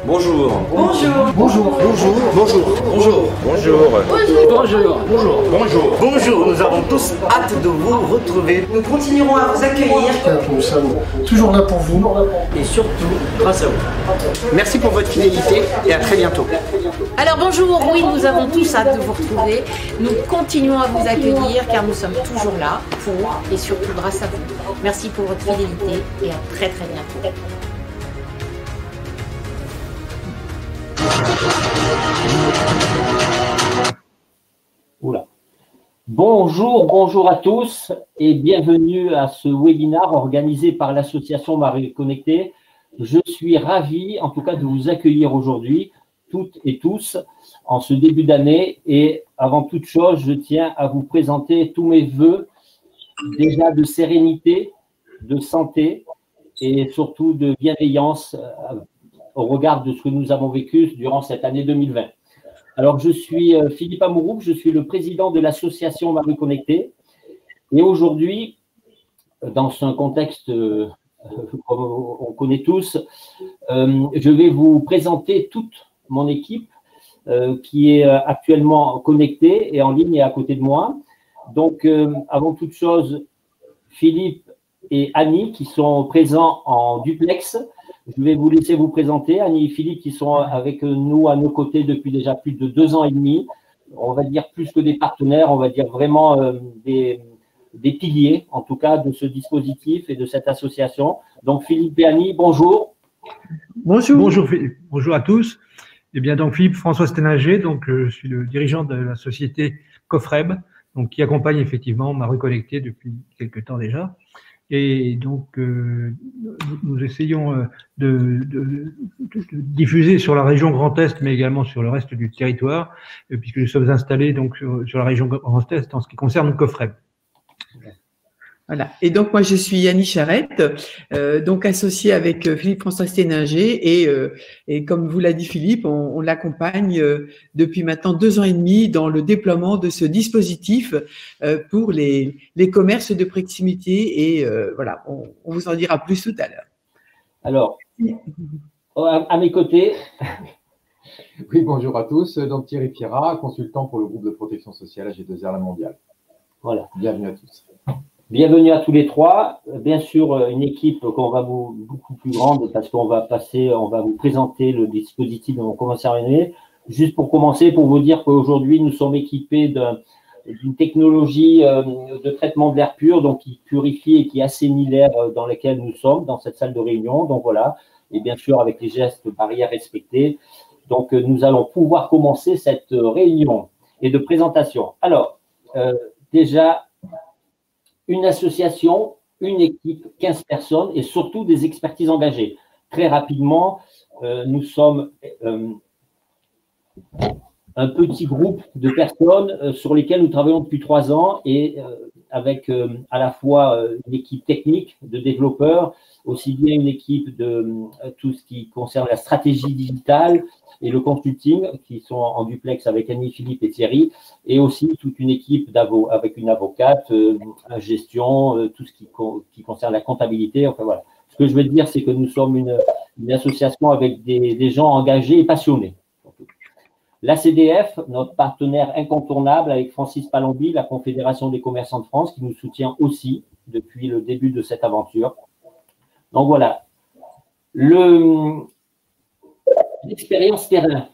Bonjour. Bonjour. Bonjour. Bonjour. Bonjour. Bonjour. Bonjour. Bonjour. Bonjour. Bonjour. Bonjour. Nous avons tous hâte de vous retrouver. Nous continuerons à vous accueillir. Nous sommes toujours là pour vous. Et surtout, grâce à vous. Merci pour votre fidélité et à très bientôt. Alors bonjour, oui, nous avons tous hâte de vous retrouver. Nous continuons à vous accueillir car nous sommes toujours là pour et surtout grâce à vous. Merci pour votre fidélité et à très très bientôt. Oula. Bonjour à tous et bienvenue à ce webinaire organisé par l'association Marie Connectée. Je suis ravi en tout cas de vous accueillir aujourd'hui, toutes et tous, en ce début d'année. Et avant toute chose, je tiens à vous présenter tous mes voeux déjà de sérénité, de santé et surtout de bienveillance au regard de ce que nous avons vécu durant cette année 2020. Alors, je suis Philippe Amouroux, je suis le président de l'association Marie Connectée. Et aujourd'hui, dans un contexte qu'on connaît tous, je vais vous présenter toute mon équipe qui est actuellement connectée et en ligne et à côté de moi. Donc, avant toute chose, Philippe et Annie qui sont présents en duplex. Je vais vous laisser vous présenter, Annie et Philippe, qui sont avec nous à nos côtés depuis déjà plus de 2 ans et demi. On va dire plus que des partenaires, on va dire vraiment des piliers, en tout cas, de ce dispositif et de cette association. Donc, Philippe et Annie, bonjour. Bonjour. Bonjour Philippe. Bonjour à tous. Eh bien, donc Philippe François Sténinger, donc je suis le dirigeant de la société Cofreb, donc qui accompagne effectivement Marie Connectée depuis quelques temps déjà. Et donc, nous essayons de diffuser sur la région Grand Est, mais également sur le reste du territoire, puisque nous sommes installés donc sur la région Grand Est en ce qui concerne Cofreb. Voilà. Et donc, moi, je suis Annie Charette, donc associée avec Philippe François Sténinger. Et comme vous l'a dit Philippe, on l'accompagne depuis maintenant 2 ans et demi dans le déploiement de ce dispositif pour les commerces de proximité. Et voilà, on vous en dira plus tout à l'heure. Alors, à mes côtés… Oui, bonjour à tous. Donc, Thierry Pierrat, consultant pour le groupe de protection sociale AG2R La Mondiale. Voilà. Bienvenue à tous. Bienvenue à tous les trois. Bien sûr, une équipe qu'on va beaucoup plus grande parce qu'on va vous présenter le dispositif dont on commence à revenir. Juste pour commencer, pour vous dire qu'aujourd'hui, nous sommes équipés d'une technologie de traitement de l'air pur, donc qui purifie et qui assainit l'air dans lequel nous sommes, dans cette salle de réunion. Donc voilà, et bien sûr avec les gestes barrières respectés. Donc nous allons pouvoir commencer cette réunion et de présentation. Alors, déjà, une association, une équipe, 15 personnes et surtout des expertises engagées. Très rapidement, nous sommes un petit groupe de personnes sur lesquelles nous travaillons depuis 3 ans et avec à la fois une équipe technique de développeurs, aussi bien une équipe de tout ce qui concerne la stratégie digitale et le consulting, qui sont en duplex avec Annie, Philippe et Thierry, et aussi toute une équipe avec une avocate, la gestion, tout ce qui concerne la comptabilité. Enfin voilà. Ce que je veux dire, c'est que nous sommes une association avec des gens engagés et passionnés. La CDF, notre partenaire incontournable avec Francis Palombi, la Confédération des commerçants de France, qui nous soutient aussi depuis le début de cette aventure. Donc voilà, l'expérience terrain.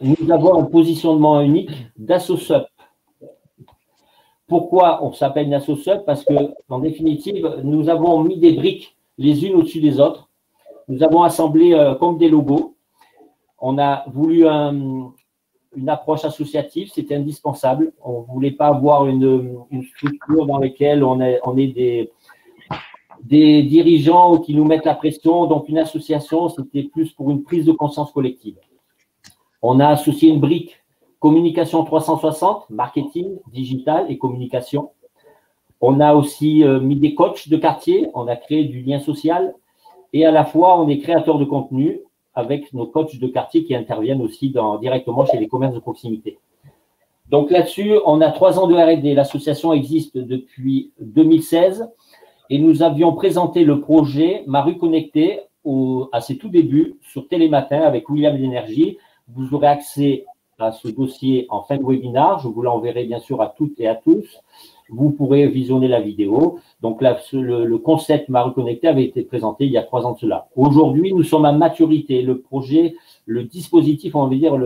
Nous avons un positionnement unique d'AssoSup. Pourquoi on s'appelle une AssoSup? Parce que, en définitive, nous avons mis des briques les unes au-dessus des autres. Nous avons assemblé comme des logos. On a voulu une approche associative, c'était indispensable. On ne voulait pas avoir une structure dans laquelle on est des dirigeants qui nous mettent la pression. Donc, une association, c'était plus pour une prise de conscience collective. On a associé une brique communication 360, marketing, digital et communication. On a aussi mis des coachs de quartier, on a créé du lien social et à la fois, on est créateur de contenu avec nos coachs de quartier qui interviennent aussi directement chez les commerces de proximité. Donc là-dessus, on a 3 ans de R&D. L'association existe depuis 2016 et nous avions présenté le projet Marie Connectée à ses tout débuts sur Télématin avec William d'Énergie. Vous aurez accès à ce dossier en fin de webinaire. Je vous l'enverrai bien sûr à toutes et à tous. Vous pourrez visionner la vidéo. Donc là, le concept Ma Rue Connectée avait été présenté il y a 3 ans de cela. Aujourd'hui, nous sommes à maturité. Le projet, le dispositif, on va dire,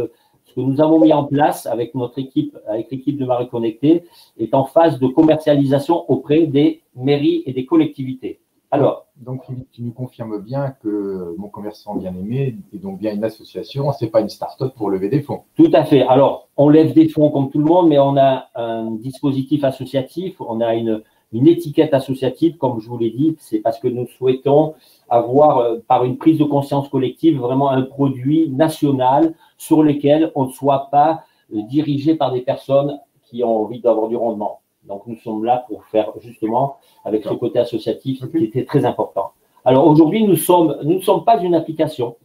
ce que nous avons mis en place avec notre équipe, avec l'équipe de Ma Rue Connectée, est en phase de commercialisation auprès des mairies et des collectivités. Alors, donc Philippe, tu nous confirmes bien que Mon Commerçant Bien Aimé est donc bien une association, c'est pas une start-up pour lever des fonds. Tout à fait. Alors, on lève des fonds comme tout le monde, mais on a un dispositif associatif, on a une étiquette associative, comme je vous l'ai dit, c'est parce que nous souhaitons avoir, par une prise de conscience collective, vraiment un produit national sur lequel on ne soit pas dirigé par des personnes qui ont envie d'avoir du rendement. Donc, nous sommes là pour faire justement avec ce côté associatif qui était très important. Alors, aujourd'hui, nous ne sommes pas une application.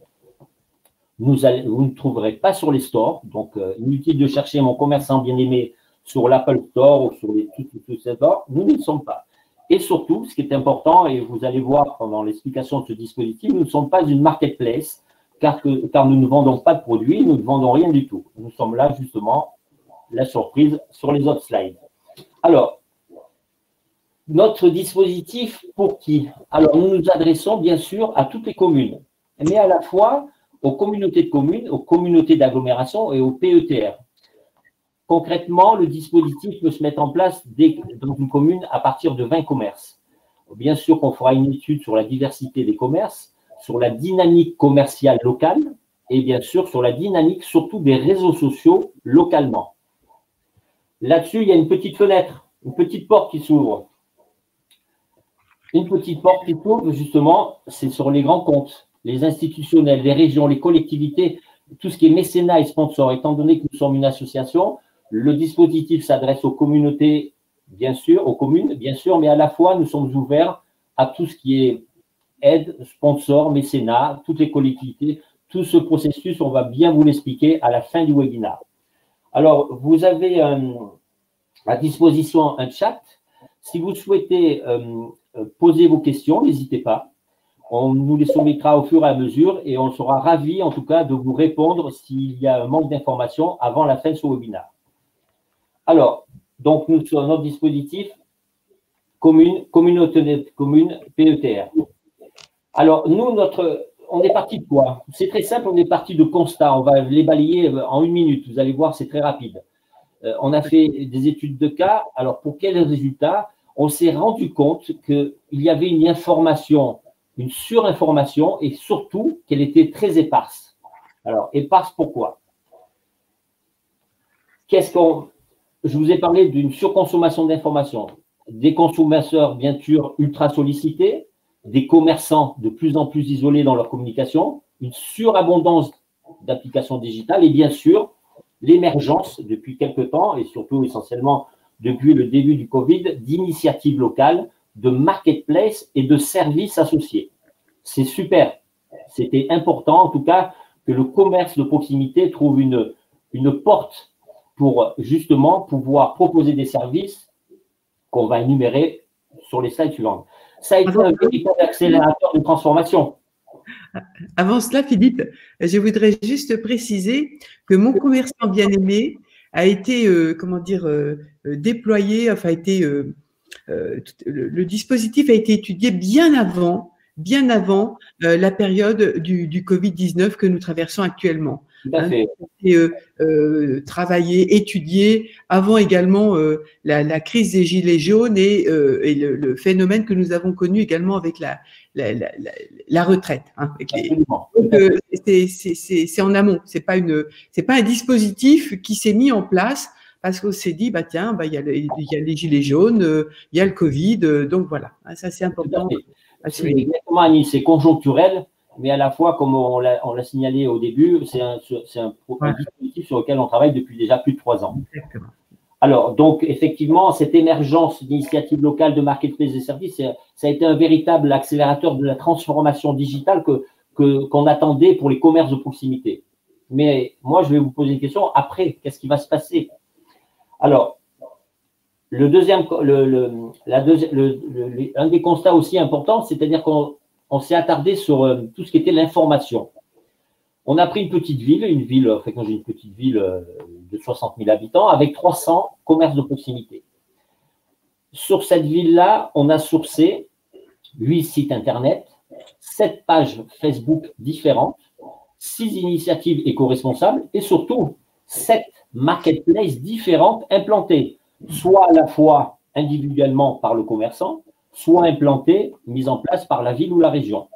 Vous ne trouverez pas sur les stores. Donc, inutile de chercher Mon Commerçant Bien Aimé sur l'Apple Store ou sur tous ces stores. Nous ne sommes pas. Et surtout, ce qui est important, et vous allez voir pendant l'explication de ce dispositif, nous ne sommes pas une marketplace, car nous ne vendons pas de produits, nous ne vendons rien du tout. Nous sommes là, justement, la surprise sur les autres slides. Alors, notre dispositif, pour qui? Alors, nous nous adressons bien sûr à toutes les communes, mais à la fois aux communautés de communes, aux communautés d'agglomération et aux PETR. Concrètement, le dispositif peut se mettre en place dans une commune à partir de 20 commerces. Bien sûr qu'on fera une étude sur la diversité des commerces, sur la dynamique commerciale locale et bien sûr sur la dynamique surtout des réseaux sociaux localement. Là-dessus, il y a une petite fenêtre, une petite porte qui s'ouvre. Une petite porte qui s'ouvre, justement, c'est sur les grands comptes, les institutionnels, les régions, les collectivités, tout ce qui est mécénat et sponsor. Étant donné que nous sommes une association, le dispositif s'adresse aux communautés, bien sûr, aux communes, bien sûr, mais à la fois, nous sommes ouverts à tout ce qui est aide, sponsor, mécénat, toutes les collectivités. Tout ce processus, on va bien vous l'expliquer à la fin du webinaire. Alors, vous avez à disposition un chat. Si vous souhaitez poser vos questions, n'hésitez pas. On nous les soumettra au fur et à mesure et on sera ravis, en tout cas, de vous répondre s'il y a un manque d'informations avant la fin de ce webinaire. Alors, donc, nous sommes notre dispositif communauté de communes PETR. Alors, nous, on est parti de quoi? C'est très simple, on est parti de constats. On va les balayer en 1 minute. Vous allez voir, c'est très rapide. On a fait des études de cas. Alors, pour quels résultats? On s'est rendu compte qu'il y avait une information, une surinformation et surtout qu'elle était très éparse. Alors, éparse pourquoi? Je vous ai parlé d'une surconsommation d'informations. Des consommateurs, bien sûr, ultra sollicités, des commerçants de plus en plus isolés dans leur communication, une surabondance d'applications digitales et bien sûr, l'émergence depuis quelque temps et surtout essentiellement depuis le début du Covid, d'initiatives locales, de marketplace et de services associés. C'est super. C'était important, en tout cas, que le commerce de proximité trouve une porte pour justement pouvoir proposer des services qu'on va énumérer sur les slides suivantes. Ça a été un véritable accélérateur de transformation. Avant cela, Philippe, je voudrais juste préciser que Mon Commerçant Bien Aimé a été, déployé, enfin, le dispositif a été étudié bien avant la période du Covid-19 que nous traversons actuellement. Tout à fait. Travaillé, étudié avant également la crise des Gilets jaunes et le phénomène que nous avons connu également avec la retraite. Hein, c'est en amont. C'est pas un dispositif qui s'est mis en place parce qu'on s'est dit, tiens, il y a les Gilets jaunes, il y a le Covid, donc voilà. Ça, c'est important. Exactement, Annie, c'est conjoncturel, mais à la fois, comme on l'a signalé au début, c'est un dispositif sur lequel on travaille depuis déjà plus de 3 ans. Exactement. Alors, donc, effectivement, cette émergence d'initiatives locales de marketplace et services, ça a été un véritable accélérateur de la transformation digitale qu'on attendait pour les commerces de proximité. Mais moi, je vais vous poser une question. Après, qu'est-ce qui va se passer? Alors, un des constats aussi importants, c'est-à-dire qu'on on s'est attardé sur tout ce qui était l'information. On a pris une petite ville, quand j'ai une petite ville de 60 000 habitants, avec 300 commerces de proximité. Sur cette ville-là, on a sourcé 8 sites Internet, 7 pages Facebook différentes, 6 initiatives éco-responsables et surtout 7 marketplaces différentes implantées, soit à la fois individuellement par le commerçant, soit implantées, mises en place par la ville ou la région.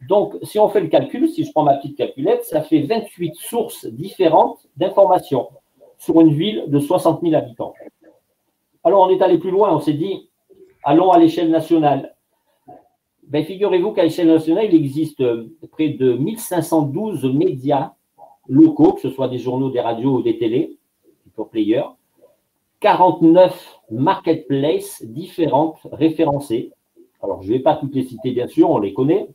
Donc, si on fait le calcul, si je prends ma petite calculette, ça fait 28 sources différentes d'informations sur une ville de 60 000 habitants. Alors, on est allé plus loin, on s'est dit, allons à l'échelle nationale. Ben, figurez-vous qu'à l'échelle nationale, il existe près de 1512 médias locaux, que ce soit des journaux, des radios ou des télés, pour players, 49 marketplaces différentes référencées. Alors, je ne vais pas toutes les citer, bien sûr, on les connaît.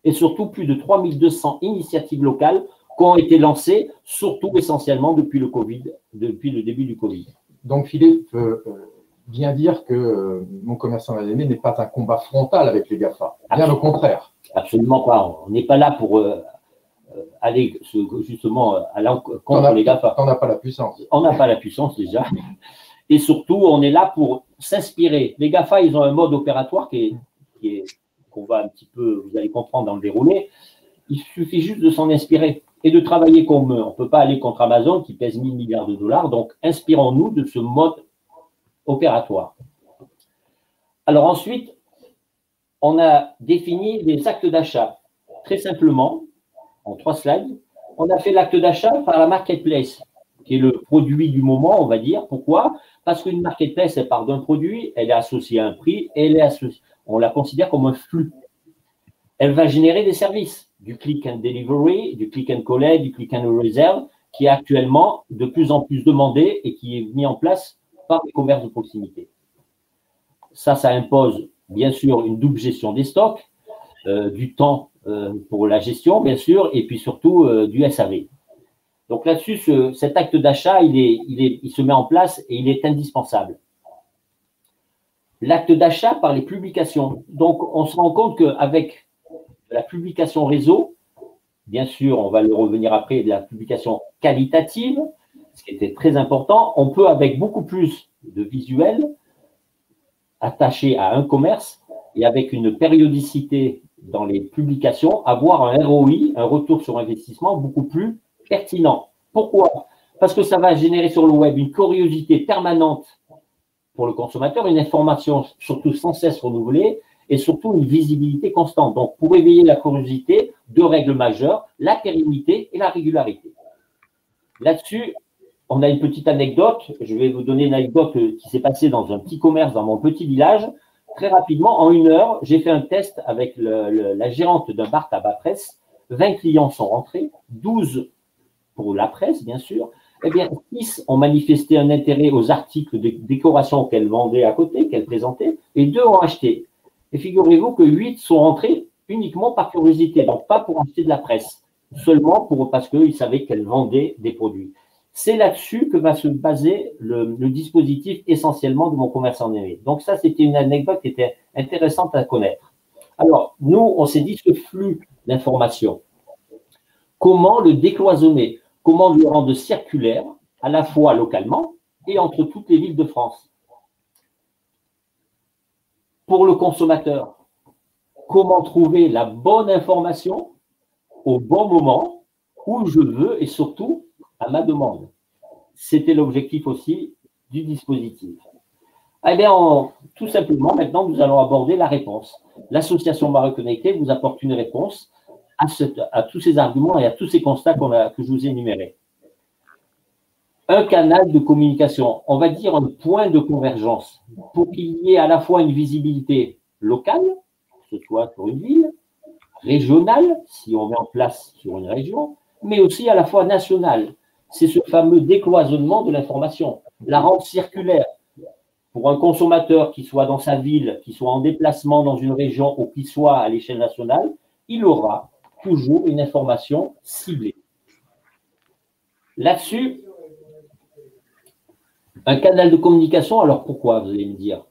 Et surtout, plus de 3200 initiatives locales qui ont été lancées, surtout essentiellement depuis le Covid, depuis le début du Covid. Donc, Philippe veut bien dire que Mon Commerçant Bien-Aimé n'est pas un combat frontal avec les GAFA. Bien au contraire. Absolument pas. On n'est pas là pour aller justement contre les GAFA. On n'a pas la puissance. On n'a pas la puissance déjà. Et surtout, on est là pour s'inspirer. Les GAFA, ils ont un mode opératoire qu'on va un petit peu, vous allez comprendre dans le déroulé. Il suffit juste de s'en inspirer et de travailler comme eux. On ne peut pas aller contre Amazon qui pèse 1000 milliards de dollars. Donc, inspirons-nous de ce mode opératoire. Alors ensuite, on a défini les actes d'achat. Très simplement, en 3 slides, on a fait l'acte d'achat par la marketplace, qui est le produit du moment, on va dire. Pourquoi? Parce qu'une marketplace, elle part d'un produit, elle est associée à un prix, et on la considère comme un flux. Elle va générer des services, du click and delivery, du click and collect, du click and reserve, qui est actuellement de plus en plus demandé et qui est mis en place par les commerces de proximité. Ça impose bien sûr une double gestion des stocks, du temps pour la gestion, bien sûr, et puis surtout du SAV. Donc là-dessus, cet acte d'achat, il se met en place et il est indispensable. L'acte d'achat par les publications. Donc, on se rend compte qu'avec la publication réseau, bien sûr, on va le revenir après, de la publication qualitative, ce qui était très important, on peut, avec beaucoup plus de visuels attachés à un commerce et avec une périodicité dans les publications, avoir un ROI, un retour sur investissement, beaucoup plus pertinent. Pourquoi? Parce que ça va générer sur le web une curiosité permanente pour le consommateur, une information surtout sans cesse renouvelée et surtout une visibilité constante. Donc, pour éveiller la curiosité, 2 règles majeures, la pérennité et la régularité. Là-dessus, on a une petite anecdote. Je vais vous donner une anecdote qui s'est passée dans un petit commerce dans mon petit village. Très rapidement, en 1 heure, j'ai fait un test avec la gérante d'un bar tabac presse. 20 clients sont rentrés, 12 pour la presse, bien sûr. Eh bien, 6 ont manifesté un intérêt aux articles de décoration qu'elle vendait à côté, qu'elle présentait, et 2 ont acheté. Et figurez-vous que 8 sont rentrés uniquement par curiosité, donc pas pour acheter de la presse, seulement parce qu'ils savaient qu'elle vendait des produits. C'est là-dessus que va se baser le dispositif essentiellement de Mon Commerçant Bien-Aimé. Donc ça, c'était une anecdote qui était intéressante à connaître. Alors, nous, on s'est dit ce flux d'informations, comment le décloisonner? Comment le rendre circulaire, à la fois localement et entre toutes les villes de France? Pour le consommateur, comment trouver la bonne information au bon moment, où je veux et surtout à ma demande? C'était l'objectif aussi du dispositif. Eh bien, tout simplement, maintenant, nous allons aborder la réponse. L'association Marais Connecté vous apporte une réponse à tous ces arguments et à tous ces constats que je vous ai énumérés. Un canal de communication, on va dire un point de convergence, pour qu'il y ait à la fois une visibilité locale, que ce soit sur une ville, régionale, si on met en place sur une région, mais aussi à la fois nationale. C'est ce fameux décloisonnement de l'information, la rendre circulaire. Pour un consommateur qui soit dans sa ville, qui soit en déplacement dans une région ou qui soit à l'échelle nationale, il aura toujours une information ciblée. Là-dessus, un canal de communication, alors pourquoi, vous allez me dire?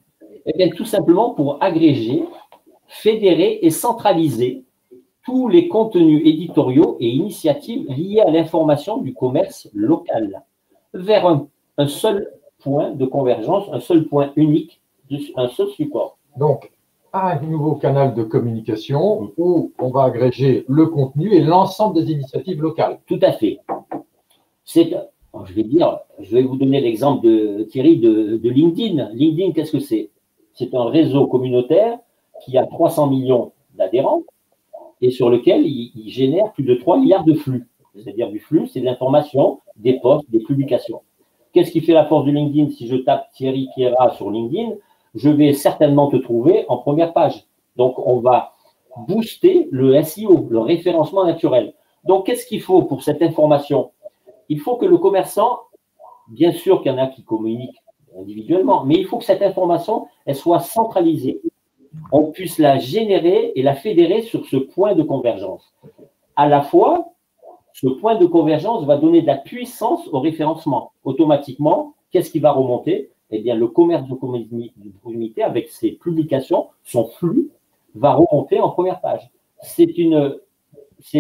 Eh bien, tout simplement pour agréger fédérer et centraliser tous les contenus éditoriaux et initiatives liés à l'information du commerce local vers un seul point de convergence, un seul point unique, un seul support. Donc, un nouveau canal de communication où on va agréger le contenu et l'ensemble des initiatives locales. Tout à fait. Je vais vous donner l'exemple de Thierry de LinkedIn. LinkedIn, qu'est-ce que c'est? C'est un réseau communautaire qui a 300 millions d'adhérents et sur lequel il génère plus de 3 milliards de flux. C'est-à-dire du flux, c'est de l'information, des posts, des publications. Qu'est-ce qui fait la force de LinkedIn? Si je tape Thierry Pierrat sur LinkedIn, je vais certainement te trouver en première page. Donc, on va booster le SEO, le référencement naturel. Donc, qu'est-ce qu'il faut pour cette information? Il faut que le commerçant, bien sûr qu'il y en a qui communiquent individuellement, mais il faut que cette information, elle soit centralisée. On puisse la générer et la fédérer sur ce point de convergence. À la fois, ce point de convergence va donner de la puissance au référencement. Automatiquement, qu'est-ce qui va remonter? Eh bien, le commerce de proximité, avec ses publications, son flux, va remonter en première page. C'est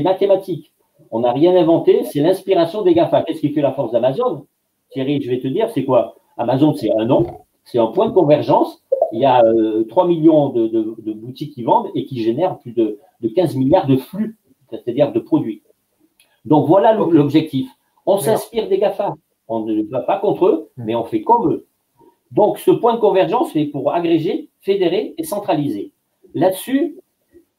mathématique. On n'a rien inventé, c'est l'inspiration des GAFA. Qu'est-ce qui fait la force d'Amazon? Thierry, je vais te dire, c'est quoi? Amazon, c'est un nom, c'est un point de convergence. Il y a 3 millions de boutiques qui vendent et qui génèrent plus de 15 milliards de flux, c'est-à-dire de produits. Donc, voilà l'objectif. On s'inspire des GAFA. On ne va pas contre eux, mais on fait comme eux. Donc, ce point de convergence, c'est pour agréger, fédérer et centraliser. Là-dessus,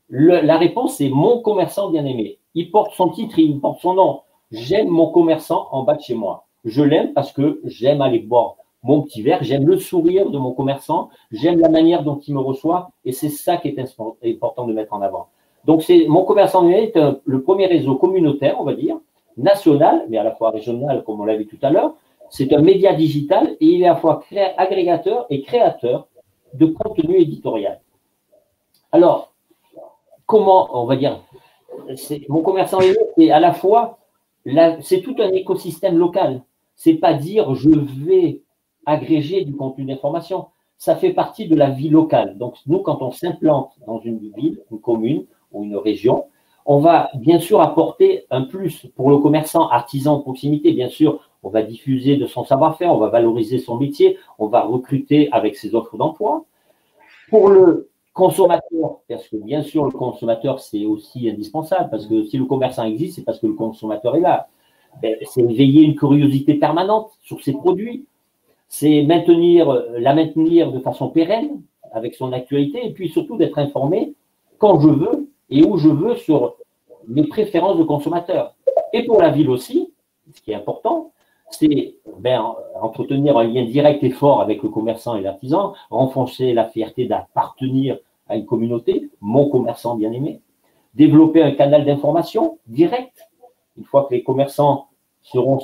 la réponse, c'est mon commerçant bien-aimé. Il porte son titre, il porte son nom. J'aime mon commerçant en bas de chez moi. Je l'aime parce que j'aime aller boire mon petit verre, j'aime le sourire de mon commerçant, j'aime la manière dont il me reçoit, et c'est ça qui est important de mettre en avant. Donc, mon commerçant est le premier réseau communautaire, on va dire, national, mais à la fois régional, comme on l'a vu tout à l'heure. C'est un média digital et il est à la fois agrégateur et créateur de contenu éditorial. Alors, comment, on va dire, mon commerçant est à la fois, c'est tout un écosystème local. C'est pas dire je vais agréger du contenu d'information. Ça fait partie de la vie locale. Donc, nous, quand on s'implante dans une ville, une commune ou une région, on va bien sûr apporter un plus pour le commerçant, artisan de proximité. Bien sûr, on va diffuser de son savoir-faire, on va valoriser son métier, on va recruter avec ses offres d'emploi. Pour le consommateur, parce que bien sûr, le consommateur, c'est aussi indispensable, parce que si le commerçant existe, c'est parce que le consommateur est là. C'est éveiller une curiosité permanente sur ses produits, c'est la maintenir de façon pérenne avec son actualité, et puis surtout d'être informé quand je veux et où je veux sur mes préférences de consommateur. Et pour la ville aussi, ce qui est important, c'est entretenir un lien direct et fort avec le commerçant et l'artisan, renforcer la fierté d'appartenir à une communauté, mon commerçant bien-aimé, développer un canal d'information direct. Une fois que les commerçants seront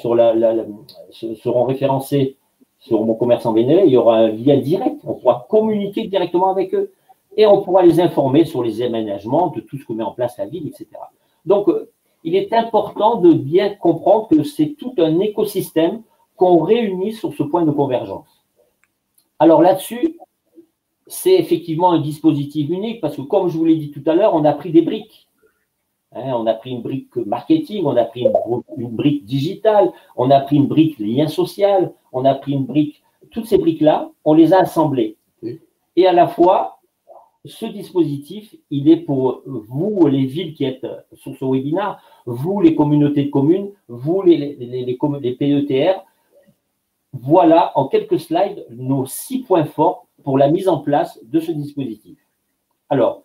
référencés sur mon commerçant bien-aimé, il y aura un lien direct, on pourra communiquer directement avec eux et on pourra les informer sur les aménagements, de tout ce que met en place la ville, etc. Donc, il est important de bien comprendre que c'est tout un écosystème qu'on réunit sur ce point de convergence. Alors là-dessus, c'est effectivement un dispositif unique parce que, comme je vous l'ai dit tout à l'heure, on a pris des briques. On a pris une brique marketing, on a pris une brique digitale, on a pris une brique lien social, on a pris une brique, toutes ces briques-là, on les a assemblées. Et à la fois, ce dispositif, il est pour vous, les villes qui êtes sur ce webinaire, vous, les communautés de communes, vous, les PETR. Voilà, en quelques slides, nos 6 points forts pour la mise en place de ce dispositif. Alors,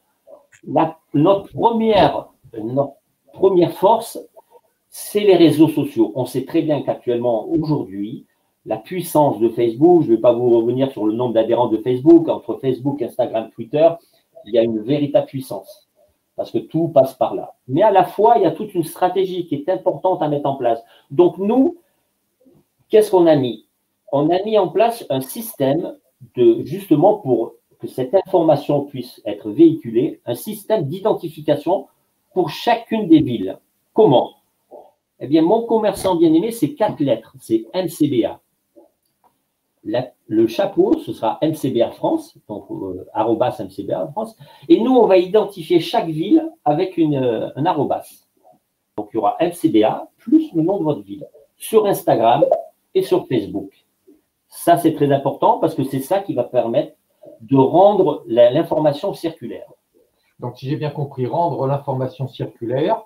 notre première force, c'est les réseaux sociaux. On sait très bien qu'actuellement, aujourd'hui, la puissance de Facebook, je ne vais pas vous revenir sur le nombre d'adhérents de Facebook, entre Facebook, Instagram, Twitter, il y a une véritable puissance, parce que tout passe par là. Mais à la fois, il y a toute une stratégie qui est importante à mettre en place. Donc nous, qu'est-ce qu'on a mis? On a mis en place un système justement pour que cette information puisse être véhiculée, un système d'identification pour chacune des villes. Comment? Eh bien, mon commerçant bien-aimé, c'est 4 lettres, c'est MCBA. le chapeau, ce sera MCBA France, donc @MCBA France. Et nous, on va identifier chaque ville avec un arrobas. Donc, il y aura MCBA plus le nom de votre ville sur Instagram et sur Facebook. Ça, c'est très important parce que c'est ça qui va permettre de rendre l'information circulaire. Donc, si j'ai bien compris, rendre l'information circulaire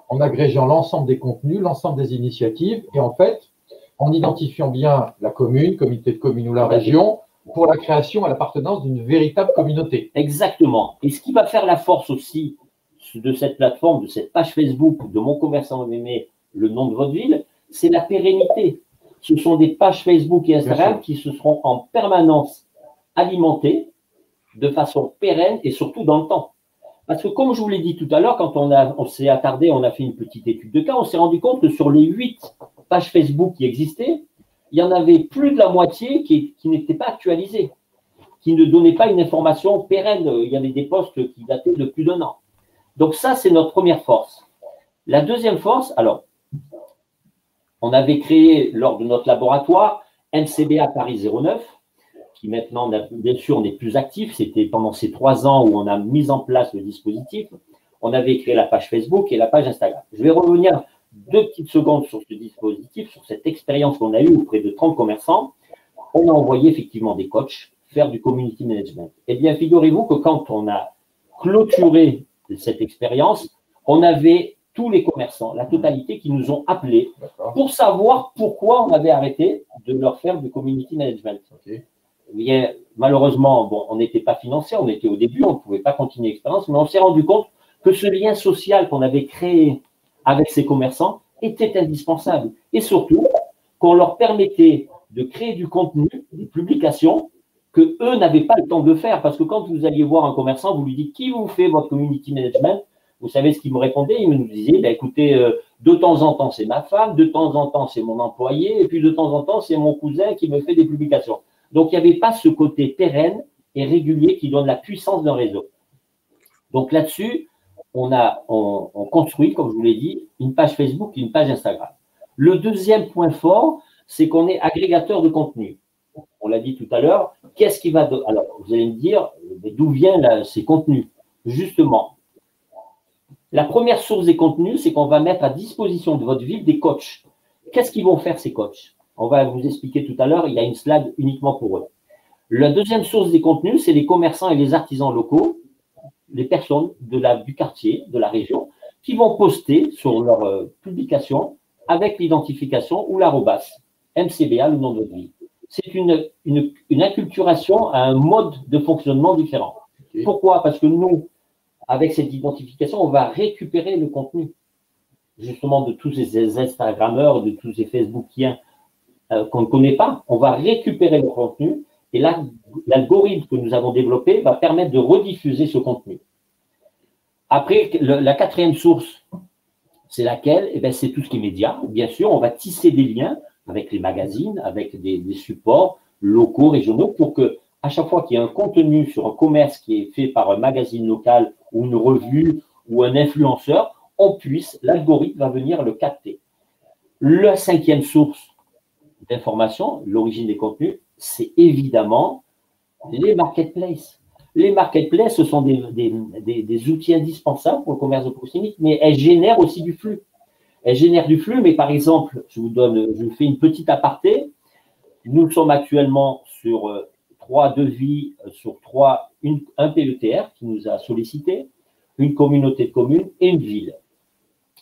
en agrégeant l'ensemble des contenus, l'ensemble des initiatives et en fait, en identifiant bien la commune, comité de commune ou la région pour la création et l'appartenance d'une véritable communauté. Exactement. Et ce qui va faire la force aussi de cette plateforme, de cette page Facebook, de Mon Commerçant aimé, le nom de votre ville, c'est la pérennité. Ce sont des pages Facebook et Instagram qui se seront en permanence alimentées de façon pérenne et surtout dans le temps. Parce que comme je vous l'ai dit tout à l'heure, quand on s'est attardé, on a fait une petite étude de cas, on s'est rendu compte que sur les 8 pages Facebook qui existaient, il y en avait plus de la moitié qui n'étaient pas actualisées, qui ne donnaient pas une information pérenne. Il y avait des posts qui dataient de plus d'1 an. Donc ça, c'est notre première force. La deuxième force, alors, on avait créé lors de notre laboratoire MCBA Paris 09, qui maintenant, bien sûr, n'est plus actif. C'était pendant ces 3 ans où on a mis en place le dispositif. On avait créé la page Facebook et la page Instagram. Je vais revenir 2 petites secondes sur ce dispositif, sur cette expérience qu'on a eue auprès de 30 commerçants. On a envoyé effectivement des coachs faire du community management. Eh bien, figurez-vous que quand on a clôturé cette expérience, on avait tous les commerçants, la totalité, qui nous ont appelés pour savoir pourquoi on avait arrêté de leur faire du community management. Bien, malheureusement, bon, on n'était pas financé, on était au début, on ne pouvait pas continuer l'expérience, mais on s'est rendu compte que ce lien social qu'on avait créé avec ces commerçants était indispensable. Et surtout, qu'on leur permettait de créer du contenu, des publications, que eux n'avaient pas le temps de faire. Parce que quand vous alliez voir un commerçant, vous lui dites qui vous fait votre community management, vous savez ce qu'il me répondait, il me disait, bah, écoutez, de temps en temps c'est ma femme, de temps en temps c'est mon employé, et puis de temps en temps c'est mon cousin qui me fait des publications. Donc il n'y avait pas ce côté pérenne et régulier qui donne la puissance d'un réseau. Donc là-dessus, on construit, comme je vous l'ai dit, une page Facebook et une page Instagram. Le deuxième point fort, c'est qu'on est agrégateur de contenu. On l'a dit tout à l'heure, qu'est-ce qui va… Alors, vous allez me dire, d'où viennent ces contenus? Justement, la première source des contenus, c'est qu'on va mettre à disposition de votre ville des coachs. Qu'est-ce qu'ils vont faire, ces coachs? On va vous expliquer tout à l'heure, il y a une slide uniquement pour eux. La deuxième source des contenus, c'est les commerçants et les artisans locaux, les personnes du quartier, de la région, qui vont poster sur leur publication avec l'identification ou l'arrobas, MCBA, le nom de votre ville. C'est une acculturation à un mode de fonctionnement différent. Pourquoi? Parce que nous, avec cette identification, on va récupérer le contenu, justement, de tous ces Instagrammeurs, de tous ces Facebookiens qu'on ne connaît pas. On va récupérer le contenu et l'algorithme que nous avons développé va permettre de rediffuser ce contenu. Après, la quatrième source, c'est laquelle? Eh bien, c'est tout ce qui est média. Bien sûr, on va tisser des liens avec les magazines, avec des supports locaux, régionaux, pour que à chaque fois qu'il y a un contenu sur un commerce qui est fait par un magazine local ou une revue ou un influenceur, l'algorithme va venir le capter. La cinquième source d'information, l'origine des contenus, c'est évidemment les marketplaces. Les marketplaces, ce sont des outils indispensables pour le commerce de proximité, mais elles génèrent aussi du flux. Elles génèrent du flux, mais par exemple, je vous fais une petite aparté. Nous sommes actuellement sur 3 devis, sur un PETR qui nous a sollicité, une communauté de communes et une ville.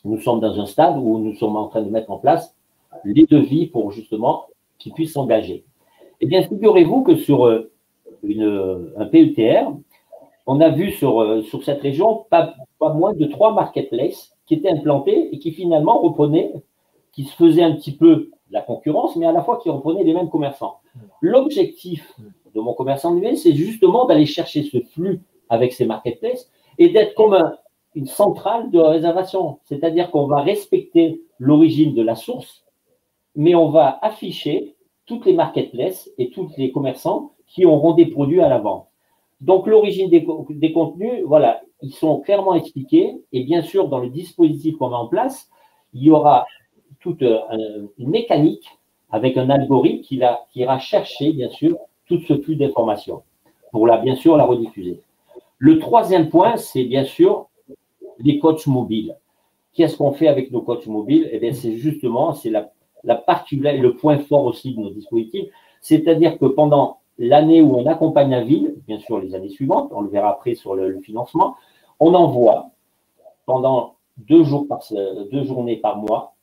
Nous sommes dans un stade où nous sommes en train de mettre en place les devis pour justement qu'ils puissent s'engager. Eh bien, figurez-vous que sur un PETR, on a vu sur cette région pas moins de 3 marketplaces qui étaient implantés et qui finalement reprenaient, qui se faisaient un petit peu la concurrence, mais à la fois qui reprenaient les mêmes commerçants. L'objectif de Mon Commerçant aimé, c'est justement d'aller chercher ce flux avec ces marketplaces et d'être comme une centrale de réservation. C'est-à-dire qu'on va respecter l'origine de la source, mais on va afficher toutes les marketplaces et tous les commerçants qui auront des produits à la vente. Donc, l'origine des contenus, voilà, ils sont clairement expliqués. Et bien sûr, dans le dispositif qu'on met en place, il y aura toute une mécanique avec un algorithme qui ira chercher, bien sûr, tout ce flux d'informations pour, bien sûr, la rediffuser. Le troisième point, c'est bien sûr les coachs mobiles. Qu'est-ce qu'on fait avec nos coachs mobiles? Eh bien, c'est justement, c'est la particularité, le point fort aussi de nos dispositifs, c'est-à-dire que pendant l'année où on accompagne la ville, bien sûr les années suivantes, on le verra après sur le financement, on envoie pendant 2 journées par mois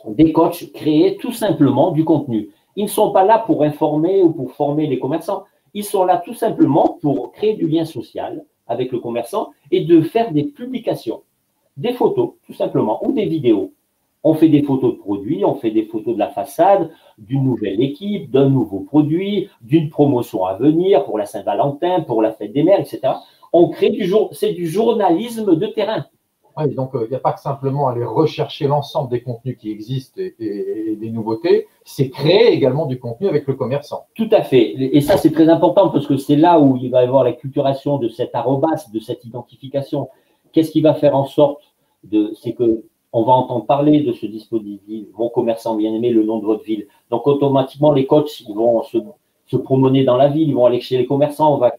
des coachs créer tout simplement du contenu. Ils ne sont pas là pour informer ou pour former les commerçants, ils sont là tout simplement pour créer du lien social avec le commerçant et de faire des publications, des photos tout simplement ou des vidéos. On fait des photos de produits, on fait des photos de la façade, d'une nouvelle équipe, d'un nouveau produit, d'une promotion à venir pour la Saint-Valentin, pour la fête des mères, etc. On crée c'est du journalisme de terrain. Oui, donc il n'y a pas que simplement aller rechercher l'ensemble des contenus qui existent et des nouveautés, c'est créer également du contenu avec le commerçant. Tout à fait. Et ça, c'est très important parce que c'est là où il va y avoir la culturation de cet arrobas, de cette identification. Qu'est-ce qui va faire en sorte c'est que on va entendre parler de ce dispositif, mon commerçant bien-aimé, le nom de votre ville. Donc, automatiquement, les coachs, ils vont se promener dans la ville, ils vont aller chez les commerçants, on va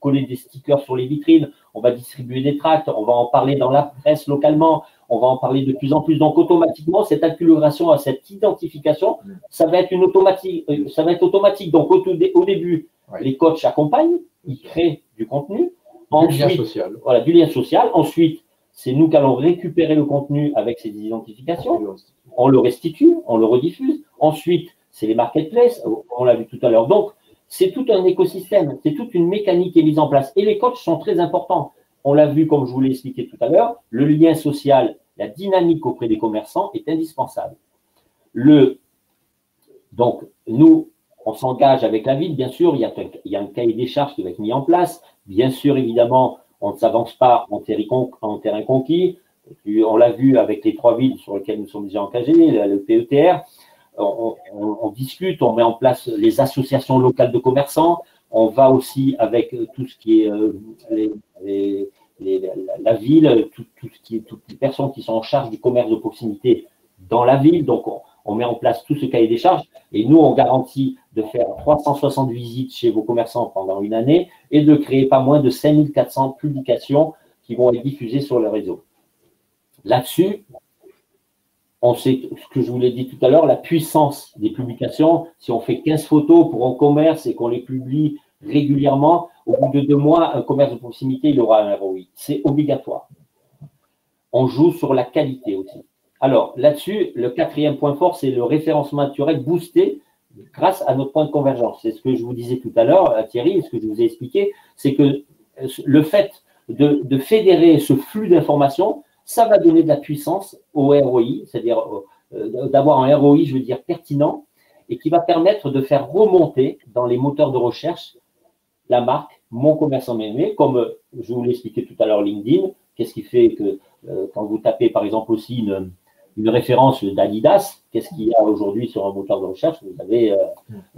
coller des stickers sur les vitrines, on va distribuer des tracts, on va en parler dans la presse localement, on va en parler de plus en plus. Donc, automatiquement, cette acculturation, cette identification, ça va être automatique. Donc, au début, les coachs accompagnent, ils créent du contenu. Du lien social. Voilà, du lien social. Ensuite, c'est nous qui allons récupérer le contenu avec ces identifications, on le restitue, on le rediffuse. Ensuite, c'est les marketplaces, on l'a vu tout à l'heure. Donc, c'est tout un écosystème, c'est toute une mécanique qui est mise en place. Et les coachs sont très importants. On l'a vu, comme je vous l'ai expliqué tout à l'heure, le lien social, la dynamique auprès des commerçants est indispensable. Donc, nous, on s'engage avec la ville, bien sûr, il y a un cahier des charges qui va être mis en place. Bien sûr, évidemment, on ne s'avance pas en terrain conquis. On l'a vu avec les 3 villes sur lesquelles nous sommes déjà engagés, le PETR. On discute, on met en place les associations locales de commerçants. On va aussi avec tout ce qui est la ville, toutes les personnes qui sont en charge du commerce de proximité dans la ville. Donc, on met en place tout ce cahier des charges et nous, on garantit de faire 360 visites chez vos commerçants pendant une année et de créer pas moins de 5400 publications qui vont être diffusées sur le réseau. Là-dessus, on sait ce que je vous l'ai dit tout à l'heure, la puissance des publications. Si on fait 15 photos pour un commerce et qu'on les publie régulièrement, au bout de 2 mois, un commerce de proximité, il aura un ROI. C'est obligatoire. On joue sur la qualité aussi. Alors, là-dessus, le 4e point fort, c'est le référencement naturel boosté grâce à notre point de convergence. C'est ce que je vous disais tout à l'heure, Thierry, ce que je vous ai expliqué, c'est que le fait de fédérer ce flux d'informations, ça va donner de la puissance au ROI, c'est-à-dire d'avoir un ROI, je veux dire, pertinent, et qui va permettre de faire remonter dans les moteurs de recherche la marque Mon Commerçant Bien-Aimé, comme je vous l'ai expliqué tout à l'heure, LinkedIn. Qu'est-ce qui fait que quand vous tapez, par exemple, aussi une référence d'Adidas, qu'est-ce qu'il y a aujourd'hui sur un moteur de recherche? Vous avez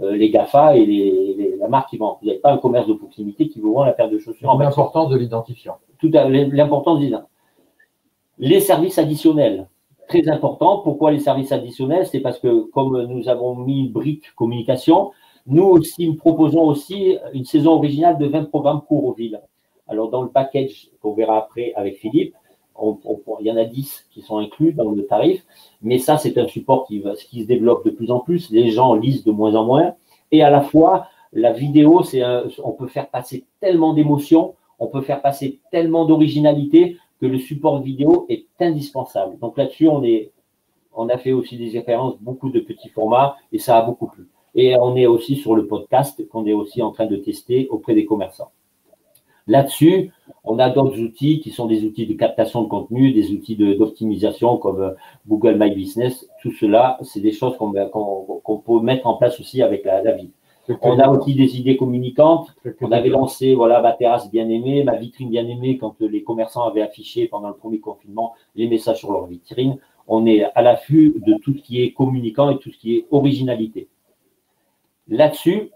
les GAFA et la marque qui vend. Vous n'avez pas un commerce de proximité qui vous vend la paire de chaussures. L'importance de l'identifiant. L'importance de l'identifiant. Les services additionnels, très important. Pourquoi les services additionnels? C'est parce que comme nous avons mis une brique communication, nous aussi nous proposons aussi une saison originale de 20 programmes courts aux villes. Alors dans le package qu'on verra après avec Philippe, il y en a 10 qui sont inclus dans le tarif, mais ça c'est un support qui se développe de plus en plus. Les gens lisent de moins en moins et à la fois la vidéo, on peut faire passer tellement d'émotions, on peut faire passer tellement d'originalité que le support vidéo est indispensable. Donc là-dessus, on a fait aussi des expériences, beaucoup de petits formats, et ça a beaucoup plu. Et on est aussi sur le podcast qu'on est aussi en train de tester auprès des commerçants. Là-dessus, on a d'autres outils qui sont des outils de captation de contenu, des outils d'optimisation comme Google My Business. Tout cela, c'est des choses qu'on peut mettre en place aussi avec la ville. On a aussi des idées communicantes. On avait lancé ma terrasse bien-aimée, ma vitrine bien-aimée quand les commerçants avaient affiché pendant le premier confinement les messages sur leur vitrine. On est à l'affût de tout ce qui est communicant et tout ce qui est originalité. Là-dessus,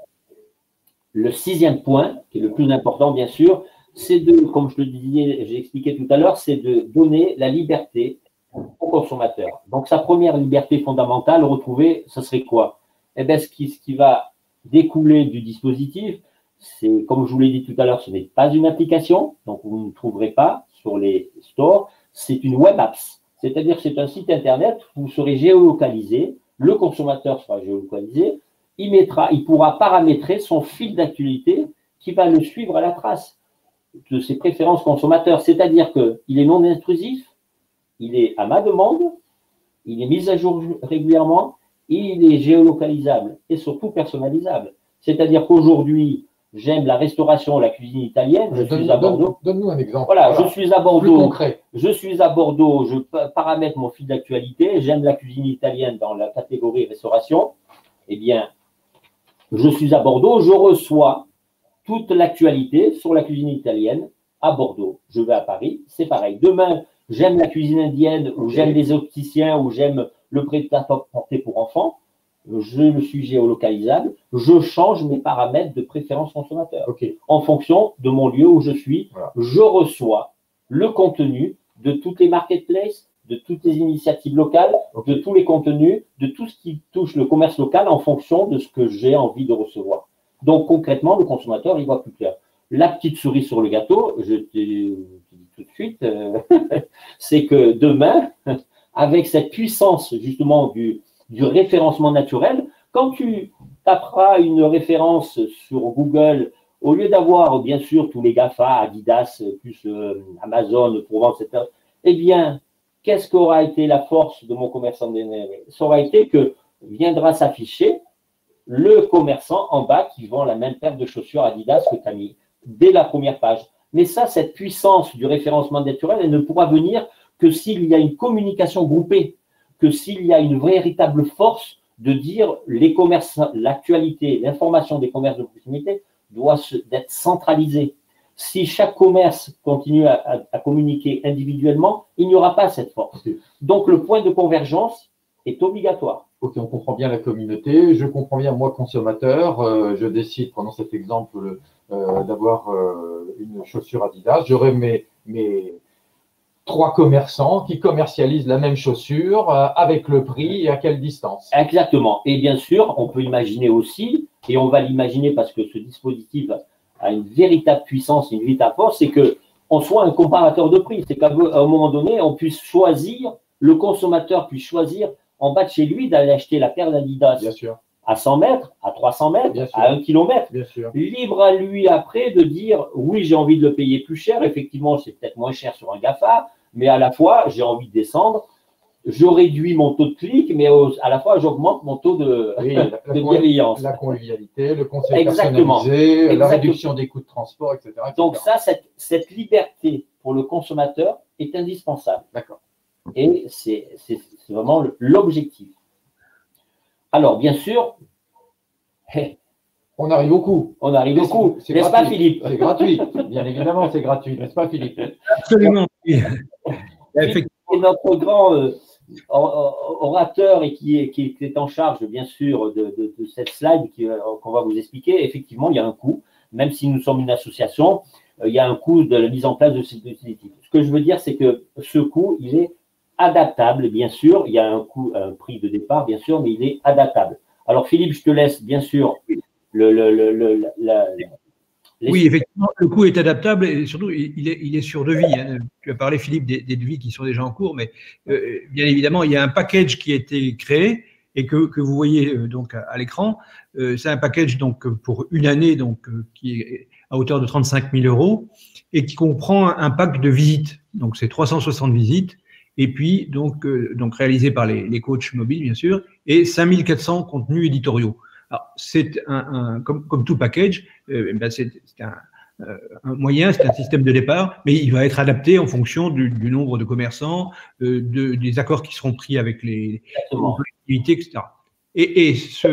le 6e point, qui est le plus important bien sûr, c'est comme je le disais, j'ai expliqué tout à l'heure, c'est de donner la liberté au consommateur. Donc sa première liberté fondamentale retrouvée, ce serait quoi? eh bien, ce qui va découler du dispositif, c'est, comme je vous l'ai dit tout à l'heure, ce n'est pas une application, donc vous ne trouverez pas sur les stores, c'est une web apps. C'est-à-dire que c'est un site internet où vous serez géolocalisé, le consommateur sera géolocalisé, il pourra paramétrer son fil d'actualité qui va le suivre à la trace de ses préférences consommateurs. C'est-à-dire qu'il est non intrusif, il est à ma demande, il est mis à jour régulièrement, et il est géolocalisable et surtout personnalisable. C'est-à-dire qu'aujourd'hui, j'aime la restauration, la cuisine italienne, je suis à Bordeaux. Donne-nous un exemple. Voilà, je suis à Bordeaux. Plus concret. Je suis à Bordeaux, je paramètre mon fil d'actualité, j'aime la cuisine italienne dans la catégorie restauration. Eh bien, je suis à Bordeaux, je reçois toute l'actualité sur la cuisine italienne à Bordeaux. Je vais à Paris, c'est pareil. Demain, j'aime la cuisine indienne, ou j'aime les opticiens, ou j'aime le prêt-à-porter pour enfants. Je suis géolocalisable, je change mes paramètres de préférence consommateur. En fonction de mon lieu où je suis, je reçois le contenu de toutes les marketplaces, de toutes les initiatives locales, de tous les contenus, de tout ce qui touche le commerce local en fonction de ce que j'ai envie de recevoir. Donc concrètement, le consommateur, il voit plus clair. La petite cerise sur le gâteau, je te dis tout de suite, c'est que demain, avec cette puissance justement du référencement naturel, quand tu taperas une référence sur Google, au lieu d'avoir bien sûr tous les GAFA, Adidas, plus Amazon, Provence, etc., eh bien, qu'est-ce qu'aura été la force de mon commerçant dénégré? Ça aura été que viendra s'afficher le commerçant en bas qui vend la même paire de chaussures Adidas que tu as mis dès la première page. Mais ça, cette puissance du référencement naturel, elle ne pourra venir que s'il y a une communication groupée, que s'il y a une véritable force de dire les commerces, l'actualité, l'information des commerces de proximité doit être centralisée. Si chaque commerce continue à communiquer individuellement, il n'y aura pas cette force. Donc, le point de convergence est obligatoire. Ok, on comprend bien la communauté. Je comprends bien, moi, consommateur, je décide, prenons cet exemple, d'avoir une chaussure Adidas. J'aurai mes 3 commerçants qui commercialisent la même chaussure avec le prix et à quelle distance. Exactement. Et bien sûr, on peut imaginer aussi, et on va l'imaginer parce que ce dispositif a une véritable puissance, une véritable force, c'est qu'on soit un comparateur de prix. C'est qu'à un moment donné, on puisse choisir, le consommateur puisse choisir en bas de chez lui d'aller acheter la paire d'Adidas à 100 mètres, à 300 mètres, à 1 kilomètre. Libre à lui après de dire oui, j'ai envie de le payer plus cher. Effectivement, c'est peut-être moins cher sur un GAFA, mais à la fois, j'ai envie de descendre. Je réduis mon taux de clic, mais à la fois, j'augmente mon taux de bienveillance. La convivialité, le conseil personnalisé, la réduction des coûts de transport, etc. Donc ça, cette liberté pour le consommateur est indispensable. D'accord. Et c'est vraiment l'objectif. Alors, bien sûr, on arrive au coût. On arrive au coût. N'est-ce pas, Philippe? C'est gratuit. Bien évidemment, c'est gratuit. N'est-ce pas, Philippe? Absolument. Et notre grand orateur et qui est en charge, bien sûr, de cette slide qu'on va vous expliquer, effectivement, il y a un coût. Même si nous sommes une association, il y a un coût de la mise en place de ce dispositif. Ce que je veux dire, c'est que ce coût, il est adaptable, bien sûr. Il y a un coût, un prix de départ, bien sûr, mais il est adaptable. Alors, Philippe, je te laisse, bien sûr, oui, effectivement, le coût est adaptable et surtout, il est sur devis. Hein. Tu as parlé, Philippe, des devis qui sont déjà en cours, mais bien évidemment, il y a un package qui a été créé et que vous voyez donc à l'écran. C'est un package donc pour une année donc qui est à hauteur de 35 000 € et qui comprend un pack de visites. Donc, c'est 360 visites. Et puis, donc réalisé par les coachs mobiles, bien sûr, et 5400 contenus éditoriaux. Alors, c'est comme tout package, c'est un moyen, c'est un système de départ, mais il va être adapté en fonction du nombre de commerçants, des accords qui seront pris avec les collectivités, etc. Et ce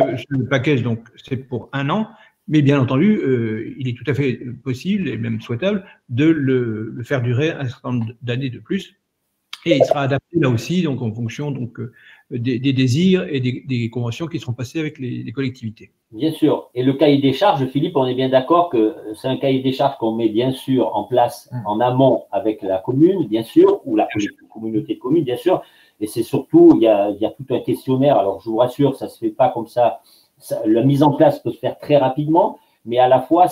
package, donc, c'est pour 1 an, mais bien entendu, il est tout à fait possible et même souhaitable de le faire durer un certain nombre d'années de plus. Et il sera adapté là aussi, donc en fonction donc des désirs et des conventions qui seront passées avec les collectivités. Bien sûr. Et le cahier des charges, Philippe, on est bien d'accord que c'est un cahier des charges qu'on met bien sûr en place en amont avec la commune, bien sûr, ou la communauté de communes, bien sûr. Et c'est surtout, il y a tout un questionnaire. Alors, je vous rassure, ça ne se fait pas comme ça la mise en place peut se faire très rapidement, mais à la fois,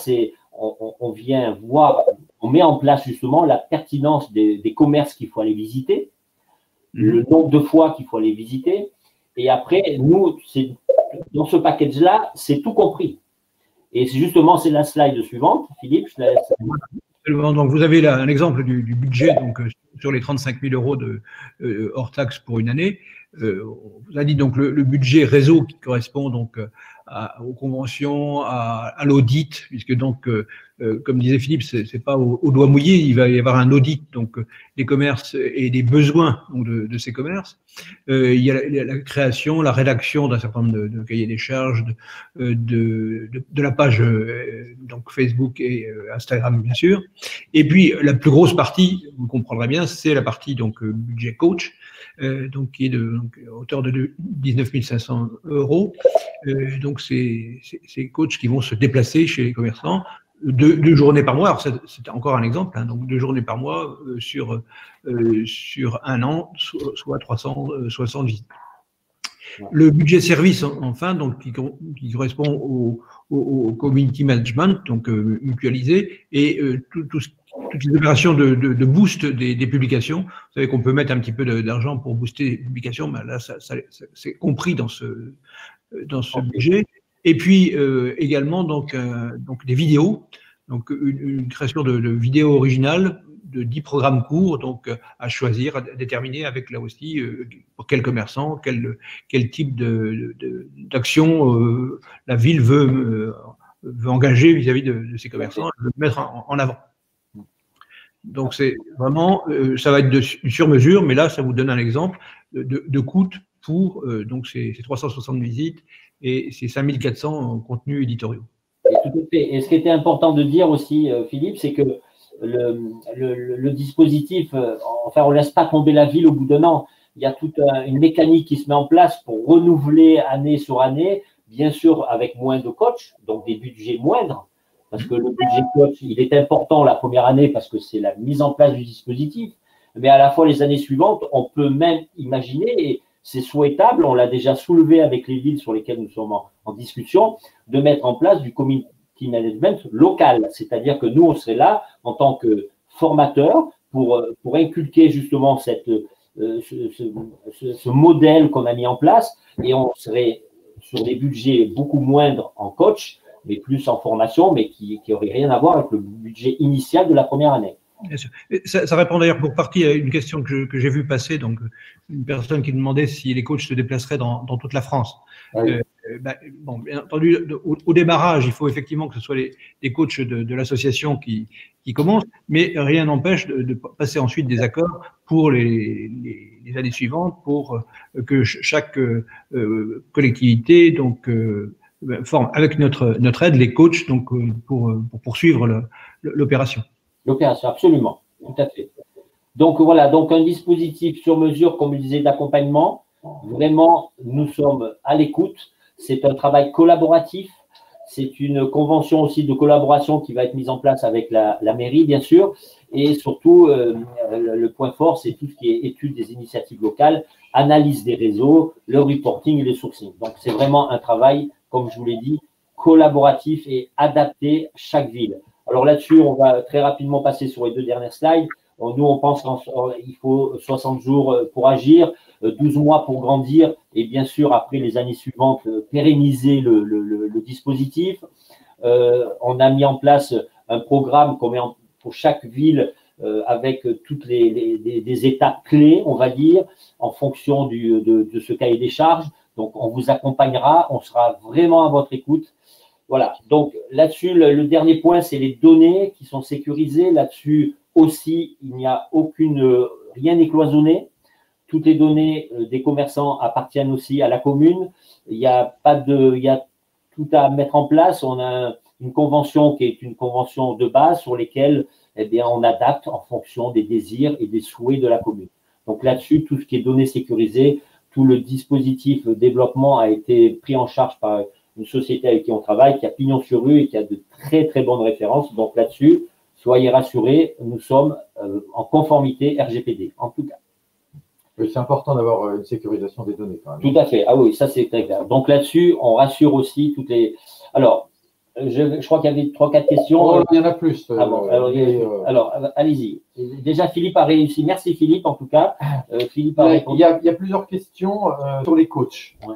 on vient voir, on met en place justement la pertinence des commerces qu'il faut aller visiter, le nombre de fois qu'il faut aller visiter. Et après, nous, dans ce package-là, c'est tout compris. Et justement, c'est la slide suivante. Philippe, je la laisse. Donc, vous avez là un exemple du budget donc, sur les 35 000 euros hors taxe pour une année. On vous a dit donc le budget réseau qui correspond donc aux conventions, à l'audit, puisque donc, comme disait Philippe, c'est pas au doigt mouillé, il va y avoir un audit donc des commerces et des besoins donc, de ces commerces. Il y a la création, la rédaction d'un certain nombre de cahiers des charges, de la page donc Facebook et Instagram bien sûr. Et puis la plus grosse partie, vous comprendrez bien, c'est la partie donc budget coach. Donc qui est de hauteur de 19 500 euros. Donc c'est coachs qui vont se déplacer chez les commerçants 2 journées par mois. Alors c'est encore un exemple, hein, donc 2 journées par mois sur un an, soit 360 visites. Le budget service, enfin, donc qui correspond au community management, donc mutualisé, et toutes les opérations de boost des publications. Vous savez qu'on peut mettre un petit peu d'argent pour booster les publications, mais là, c'est compris dans ce budget. Et puis également donc des vidéos, donc une création de vidéos originales de 10 programmes courts, donc à choisir, à déterminer avec là aussi pour quel commerçant, quel type d'action la ville veut engager vis-à-vis de ses commerçants, veut mettre en avant. Donc c'est vraiment, ça va être sur mesure, mais là ça vous donne un exemple de coût pour donc ces 360 visites et ces 5400 contenus éditoriaux. Et tout à fait. Et ce qui était important de dire aussi, Philippe, c'est que le dispositif, enfin, on ne laisse pas tomber la ville au bout d'un an. Il y a toute une mécanique qui se met en place pour renouveler année sur année, bien sûr avec moins de coachs, donc des budgets moindres, parce que le budget coach, il est important la première année parce que c'est la mise en place du dispositif, mais à la fois les années suivantes, on peut même imaginer, et c'est souhaitable, on l'a déjà soulevé avec les villes sur lesquelles nous sommes en discussion, de mettre en place du community management local, c'est-à-dire que nous, on serait là en tant que formateur pour inculquer justement ce modèle qu'on a mis en place, et on serait sur des budgets beaucoup moindres en coach, mais plus en formation, mais qui n'aurait rien à voir avec le budget initial de la première année. Bien sûr. Ça répond d'ailleurs pour partie à une question que j'ai vue passer, donc une personne qui demandait si les coachs se déplaceraient dans toute la France. Oui. Bon, bien entendu, au démarrage, il faut effectivement que ce soit les coachs de l'association qui commencent, mais rien n'empêche de passer ensuite des accords pour les années suivantes, pour que chaque collectivité donc forme avec notre aide les coachs donc pour poursuivre l'opération. L'opération, absolument, tout à fait. Donc voilà, donc un dispositif sur mesure, comme je disais, d'accompagnement. Vraiment, nous sommes à l'écoute. C'est un travail collaboratif. C'est une convention aussi de collaboration qui va être mise en place avec la mairie, bien sûr. Et surtout, le point fort, c'est tout ce qui est étude des initiatives locales, analyse des réseaux, le reporting et le sourcing. Donc, c'est vraiment un travail, comme je vous l'ai dit, collaboratif et adapté à chaque ville. Alors là-dessus, on va très rapidement passer sur les 2 dernières slides. Nous, on pense qu'il faut 60 jours pour agir, 12 mois pour grandir et bien sûr, après les années suivantes, pérenniser le dispositif. On a mis en place un programme pour chaque ville avec toutes des étapes clés, on va dire, en fonction de ce cahier des charges. Donc, on vous accompagnera, on sera vraiment à votre écoute. Voilà, donc là-dessus, le dernier point, c'est les données qui sont sécurisées. Là-dessus aussi, il n'y a rien n'est cloisonné. Toutes les données des commerçants appartiennent aussi à la commune. Il y a tout à mettre en place. On a une convention qui est une convention de base sur lesquelles on adapte en fonction des désirs et des souhaits de la commune. Donc là-dessus, tout ce qui est données sécurisées, tout le dispositif de développement a été pris en charge par une société avec qui on travaille, qui a pignon sur rue et qui a de très, très bonnes références. Donc là-dessus, soyez rassurés, nous sommes en conformité RGPD, en tout cas. Oui, c'est important d'avoir une sécurisation des données quand même. Tout à fait. Ah oui, ça c'est très clair. Donc là-dessus, on rassure aussi toutes les. Alors, je crois qu'il y avait 3-4 questions. Oh, il y en a plus. Ah bon, alors allez-y. Déjà, Philippe a réussi. Merci Philippe en tout cas. Philippe a répondu. Il y a plusieurs questions sur les coachs. Ouais.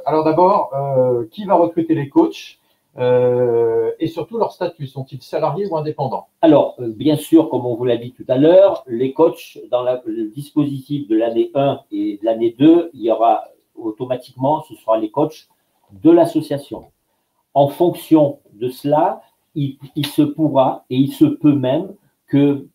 Alors d'abord, qui va recruter les coachs et surtout leur statut? Sont-ils salariés ou indépendants? Alors, bien sûr, comme on vous l'a dit tout à l'heure, les coachs, dans le dispositif de l'année 1 et de l'année 2, il y aura automatiquement, ce sera les coachs de l'association. En fonction de cela, il se pourra et il se peut même que,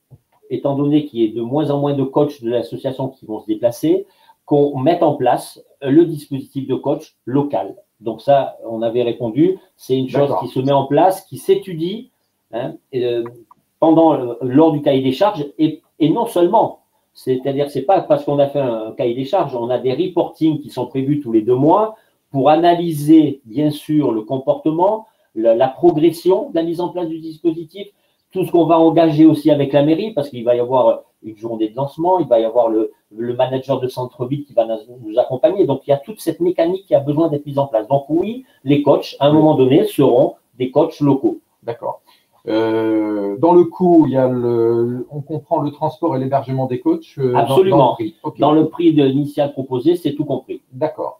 étant donné qu'il y ait de moins en moins de coachs de l'association qui vont se déplacer, qu'on mette en place le dispositif de coach local. Donc ça, on avait répondu, c'est une chose qui se met en place, qui s'étudie lors du cahier des charges et non seulement. C'est-à-dire que ce n'est pas parce qu'on a fait un cahier des charges, on a des reportings qui sont prévus tous les 2 mois pour analyser, bien sûr, le comportement, la progression de la mise en place du dispositif, tout ce qu'on va engager aussi avec la mairie, parce qu'il va y avoir une journée de lancement, il va y avoir le manager de centre-ville qui va nous accompagner. Donc, il y a toute cette mécanique qui a besoin d'être mise en place. Donc, oui, les coachs, à un moment donné, seront des coachs locaux. D'accord. Dans le coût, il y a on comprend le transport et l'hébergement des coachs. Absolument. Dans le prix. Okay. Dans le prix initial proposé, c'est tout compris. D'accord.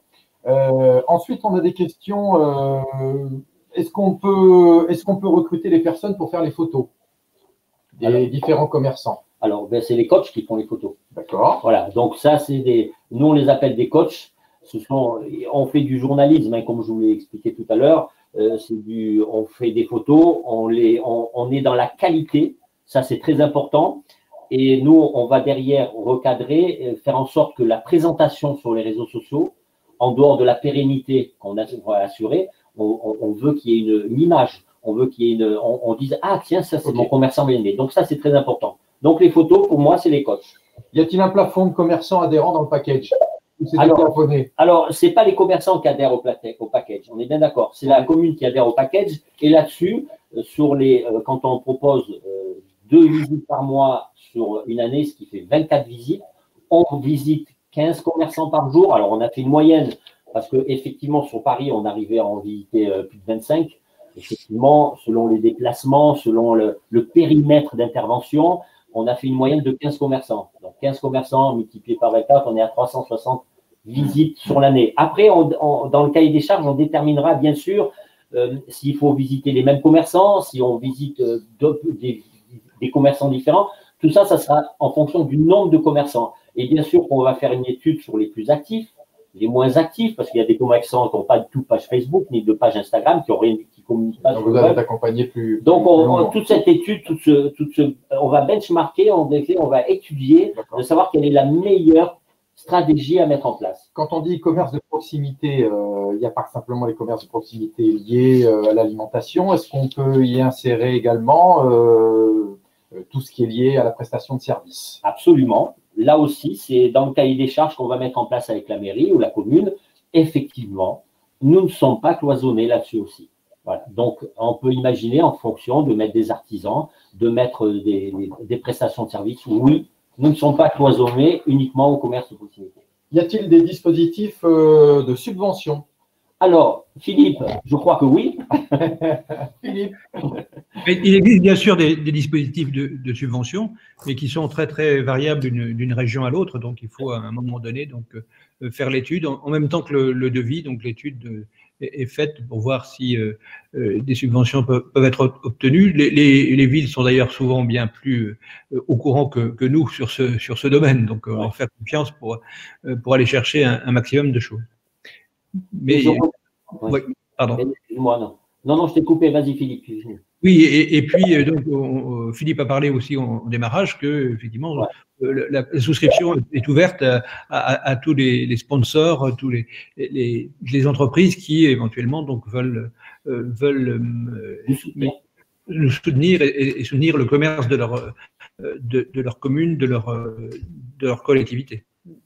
Ensuite, on a des questions. Est-ce qu'on peut recruter les personnes pour faire les photos des différents commerçants? Alors, c'est les coachs qui font les photos. D'accord. Voilà. Donc ça, nous on les appelle des coachs. On fait du journalisme, hein, comme je vous l'ai expliqué tout à l'heure. On fait des photos, on est dans la qualité. Ça, c'est très important. Et nous, on va derrière recadrer, faire en sorte que la présentation sur les réseaux sociaux, en dehors de la pérennité qu'on va assurer, on veut qu'il y ait une image, on veut qu'il y ait on dise « Ah tiens, ça c'est mon commerçant bien-aimé ». Donc ça, c'est très important. Donc les photos, pour moi, c'est les coachs. Y a-t-il un plafond de commerçants adhérents dans le package? Alors, ce n'est pas les commerçants qui adhèrent au package, on est bien d'accord. C'est la commune qui adhère au package. Et là-dessus, quand on propose 2 visites par mois sur une année, ce qui fait 24 visites, on visite 15 commerçants par jour. Alors, on a fait une moyenne parce qu'effectivement, sur Paris, on arrivait à en visiter plus de 25. Effectivement, selon les déplacements, selon le périmètre d'intervention, on a fait une moyenne de 15 commerçants. Donc, 15 commerçants multipliés par 24, on est à 360 visites sur l'année. Après, dans le cahier des charges, on déterminera bien sûr s'il faut visiter les mêmes commerçants, si on visite des commerçants différents. Tout ça, ça sera en fonction du nombre de commerçants. Et bien sûr qu'on va faire une étude sur les plus actifs, les moins actifs, parce qu'il y a des commerçants qui n'ont pas du tout de page Facebook, ni de page Instagram, qui communiquent pas. Donc, vous allez accompagner plus. Donc, toute cette étude, on va benchmarker, on va étudier, de savoir quelle est la meilleure stratégie à mettre en place. Quand on dit commerce de proximité, il n'y a pas simplement les commerces de proximité liés à l'alimentation. Est-ce qu'on peut y insérer également tout ce qui est lié à la prestation de services? Absolument. Là aussi, c'est dans le cahier des charges qu'on va mettre en place avec la mairie ou la commune. Effectivement, nous ne sommes pas cloisonnés là-dessus aussi. Voilà. Donc, on peut imaginer en fonction de mettre des artisans, de mettre des prestations de services. Oui, nous ne sommes pas cloisonnés uniquement au commerce de proximité. Y a-t-il des dispositifs de subvention? Alors, Philippe, je crois que oui. Philippe. Il existe bien sûr des dispositifs de subvention, mais qui sont très très variables d'une région à l'autre. Donc, il faut à un moment donné faire l'étude en même temps que le devis. Donc, l'étude est faite pour voir si des subventions peuvent être obtenues. Les villes sont d'ailleurs souvent bien plus au courant que nous sur ce domaine. Donc, on leur fait confiance pour aller chercher un maximum de choses. Mais, oui, pardon. Excuse-moi, non, je t'ai coupé. Vas-y, Philippe. Oui, et puis donc Philippe a parlé aussi en démarrage que effectivement la souscription est ouverte à tous les sponsors, tous les entreprises qui éventuellement donc veulent nous soutenir et soutenir le commerce de leur commune, de leur collectivité.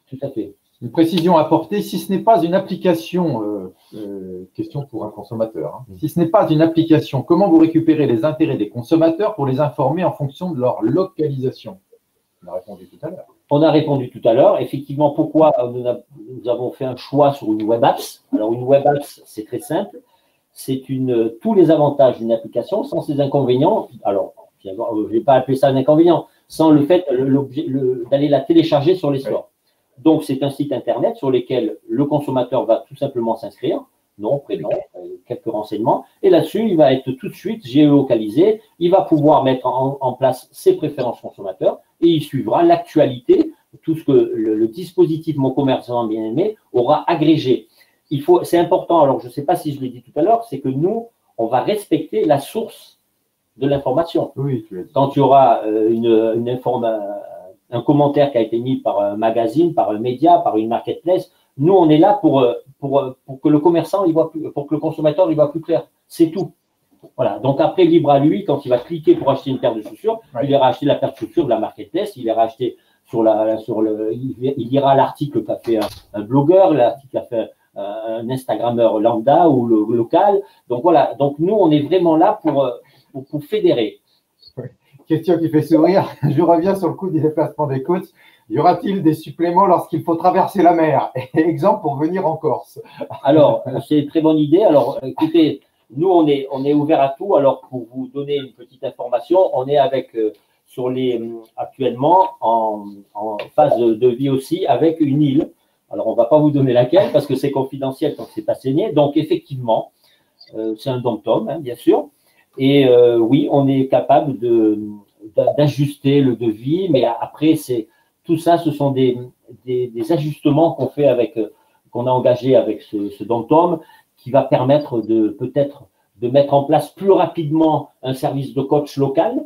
Tout à fait. Une précision à apporter, si ce n'est pas une application, question pour un consommateur, hein, si ce n'est pas une application, comment vous récupérez les intérêts des consommateurs pour les informer en fonction de leur localisation? On a répondu tout à l'heure. On a répondu tout à l'heure. Effectivement, pourquoi nous avons fait un choix sur une web apps. Alors, une web apps, c'est très simple. C'est tous les avantages d'une application sans ses inconvénients. Alors, je ne vais pas appeler ça un inconvénient, sans le fait d'aller la télécharger sur les stores. Donc, c'est un site Internet sur lequel le consommateur va tout simplement s'inscrire. Nom, prénom, quelques renseignements. Et là-dessus, il va être tout de suite géolocalisé. Il va pouvoir mettre en place ses préférences consommateurs et il suivra l'actualité, tout ce que le dispositif Mon Commerçant Bien Aimé aura agrégé. C'est important, alors je ne sais pas si je l'ai dit tout à l'heure, c'est que nous, on va respecter la source de l'information. Oui, quand il y aura un commentaire qui a été mis par un magazine, par un média, par une marketplace, nous, on est là pour que le commerçant, pour que le consommateur, il voit plus clair. C'est tout. Voilà. Donc après, libre à lui, quand il va cliquer pour acheter une paire de chaussures, il ira acheter la paire de chaussures de la marketplace, il ira acheter il lira l'article qu'a fait un blogueur, l'article qu'a fait un Instagrammeur lambda ou le local. Donc voilà. Donc nous, on est vraiment là pour fédérer. Question qui fait sourire. Je reviens sur le coup du déplacement des coachs. Y aura-t-il des suppléments lorsqu'il faut traverser la mer? Exemple pour venir en Corse. Alors, c'est une très bonne idée. Alors, écoutez, nous, on est ouvert à tout. Alors, pour vous donner une petite information, on est actuellement en phase de vie aussi avec une île. Alors, on ne va pas vous donner laquelle parce que c'est confidentiel tant que ce n'est pas signé. Donc, effectivement, c'est un dom-tom, hein, bien sûr. Et oui, on est capable d'ajuster le devis, mais après, tout ça, ce sont des ajustements qu'on a engagés avec ce dom-tom qui va permettre peut-être de mettre en place plus rapidement un service de coach local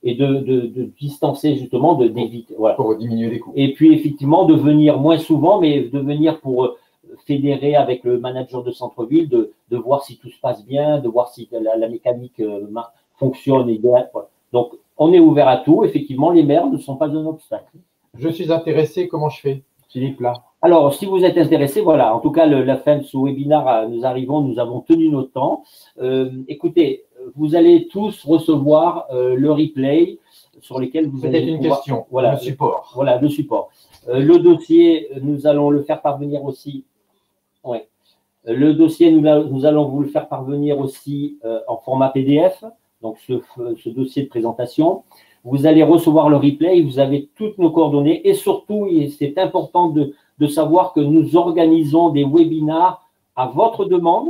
et de distancer justement, d'éviter. Voilà. Pour diminuer les coûts. Et puis, effectivement, de venir moins souvent, mais de venir pour fédérer avec le manager de centre-ville, de voir si tout se passe bien, de voir si la mécanique fonctionne. Voilà. Donc, on est ouvert à tout. Effectivement, les maires ne sont pas un obstacle. Je suis intéressé, comment je fais, Philippe, là? Alors, si vous êtes intéressé, voilà, en tout cas, la fin de ce webinaire, nous avons tenu notre temps. Écoutez, vous allez tous recevoir le replay sur lequel vous allez… Peut-être une question, voilà, le support. Voilà, le support. Le dossier, nous allons le faire parvenir aussi… Oui. Le dossier, nous allons vous le faire parvenir aussi en format PDF, donc ce dossier de présentation. Vous allez recevoir le replay, vous avez toutes nos coordonnées et surtout, c'est important de savoir que nous organisons des webinars à votre demande,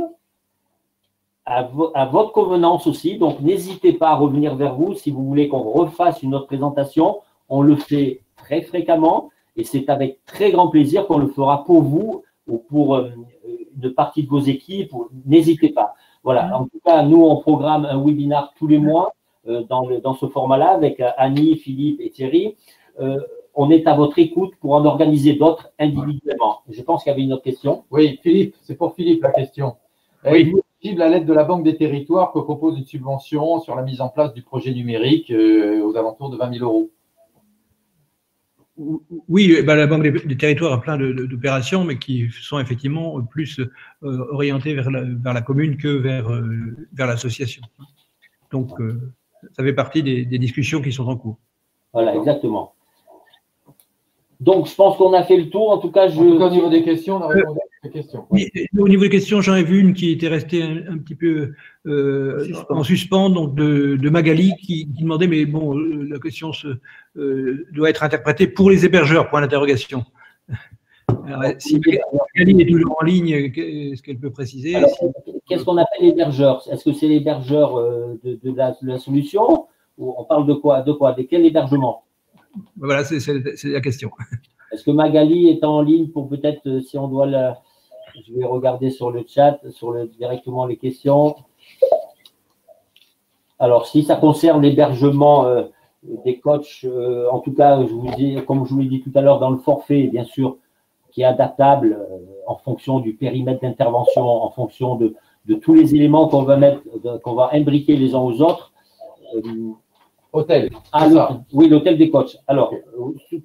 à votre convenance aussi. Donc, n'hésitez pas à revenir vers vous si vous voulez qu'on refasse une autre présentation. On le fait très fréquemment et c'est avec très grand plaisir qu'on le fera pour vous ou pour une partie de vos équipes. N'hésitez pas. Voilà. En tout cas, nous, on programme un webinar tous les mois dans ce format-là avec Annie, Philippe et Thierry. On est à votre écoute pour en organiser d'autres individuellement. Je pense qu'il y avait une autre question. Oui, Philippe, c'est pour Philippe la question. Oui. Est-il à l'aide de la Banque des Territoires que propose une subvention sur la mise en place du projet numérique aux alentours de 20 000 €? Oui, la Banque des Territoires a plein d'opérations, mais qui sont effectivement plus orientées vers la commune que vers l'association. Donc, ça fait partie des discussions qui sont en cours. Voilà, exactement. Donc, je pense qu'on a fait le tour. En tout cas, au niveau des questions, on a répondu à ces questions. Oui, au niveau des questions, j'en ai vu une qui était restée un petit peu en suspens, donc de Magali, qui demandait, mais bon, la question doit être interprétée pour les hébergeurs, point d'interrogation. Si Magali est toujours en ligne, est-ce qu'elle peut préciser? Qu'est-ce qu'on appelle hébergeur? Est-ce que c'est l'hébergeur de la solution ou on parle de quoi? De quel hébergement? Voilà, c'est la question. Est-ce que Magali est en ligne pour peut-être, si on doit je vais regarder sur le chat, directement les questions. Alors, si ça concerne l'hébergement des coachs, en tout cas, comme je vous l'ai dit tout à l'heure, dans le forfait, bien sûr, qui est adaptable en fonction du périmètre d'intervention, en fonction de tous les éléments qu'on va imbriquer les uns aux autres. Hôtel. Oui, l'hôtel des coachs. Alors,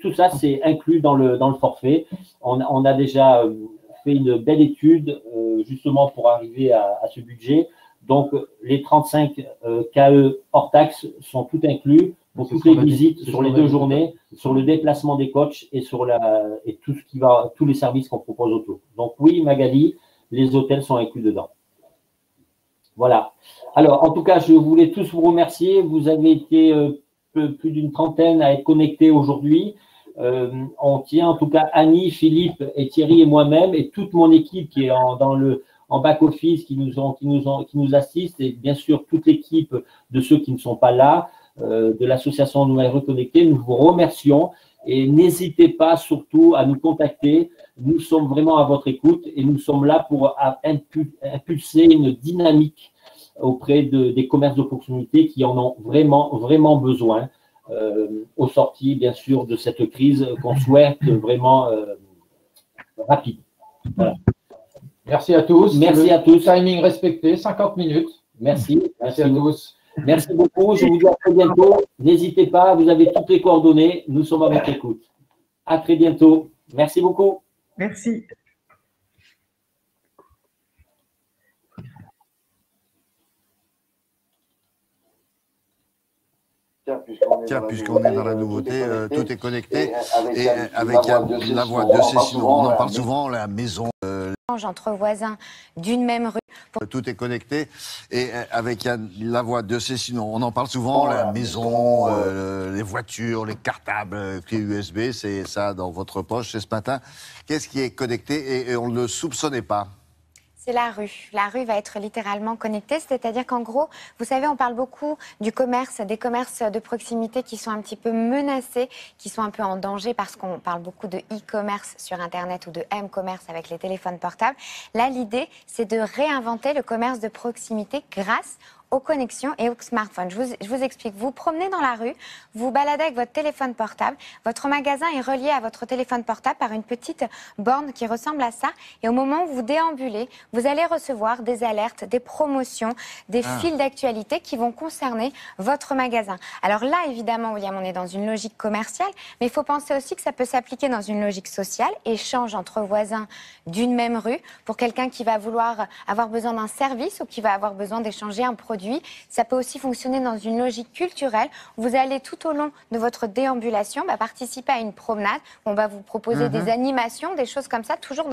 tout ça, c'est inclus dans le forfait. On a déjà fait une belle étude justement pour arriver à ce budget. Donc, les 35 KE hors taxe sont tout inclus pour toutes les visites sur les 2 journées, sur le déplacement des coachs et sur et tout ce qui va, tous les services qu'on propose autour. Donc oui, Magali, les hôtels sont inclus dedans. Voilà. Alors, en tout cas, je voulais tous vous remercier. Vous avez été plus d'une trentaine à être connectés aujourd'hui. On tient, en tout cas, Annie, Philippe et Thierry et moi-même et toute mon équipe qui est en back-office, qui nous assiste, et bien sûr toute l'équipe de ceux qui ne sont pas là, de l'association Nouvelles Reconnectées. Nous vous remercions et n'hésitez pas surtout à nous contacter. Nous sommes vraiment à votre écoute et nous sommes là pour impulser une dynamique auprès des commerces de proximité qui en ont vraiment, vraiment besoin au sorti, bien sûr, de cette crise qu'on souhaite vraiment rapide. Voilà. Merci à tous. Merci à tous. Timing respecté, 50 minutes. Merci. Merci à tous. Merci beaucoup. Je vous dis à très bientôt. N'hésitez pas, vous avez toutes les coordonnées. Nous sommes à votre écoute. À très bientôt. Merci beaucoup. Merci. Tiens, puisqu'on est dans la nouveauté, tout est connecté. Et avec la voix de Cécile, on en parle souvent, la maison. Entre voisins d'une même rue. Tout est connecté. Et avec la voix de Cécile, on en parle souvent, la maison, les voitures, les cartables, clés USB, c'est ça dans votre poche, c'est ce matin. Qu'est-ce qui est connecté et on ne le soupçonnait pas? C'est la rue. La rue va être littéralement connectée, c'est-à-dire qu'en gros, vous savez, on parle beaucoup du commerce, des commerces de proximité qui sont un petit peu menacés, qui sont un peu en danger parce qu'on parle beaucoup de e-commerce sur Internet ou de m-commerce avec les téléphones portables. Là, l'idée, c'est de réinventer le commerce de proximité grâce aux connexions et aux smartphones. Je vous explique. Vous promenez dans la rue, vous baladez avec votre téléphone portable. Votre magasin est relié à votre téléphone portable par une petite borne qui ressemble à ça. Et au moment où vous déambulez, vous allez recevoir des alertes, des promotions, des fils d'actualité qui vont concerner votre magasin. Alors là, évidemment, William, on est dans une logique commerciale, mais il faut penser aussi que ça peut s'appliquer dans une logique sociale, échange entre voisins d'une même rue, pour quelqu'un qui va vouloir avoir besoin d'un service ou qui va avoir besoin d'échanger un produit. Ça peut aussi fonctionner dans une logique culturelle. Vous allez tout au long de votre déambulation participer à une promenade. On va vous proposer des animations, des choses comme ça, toujours dans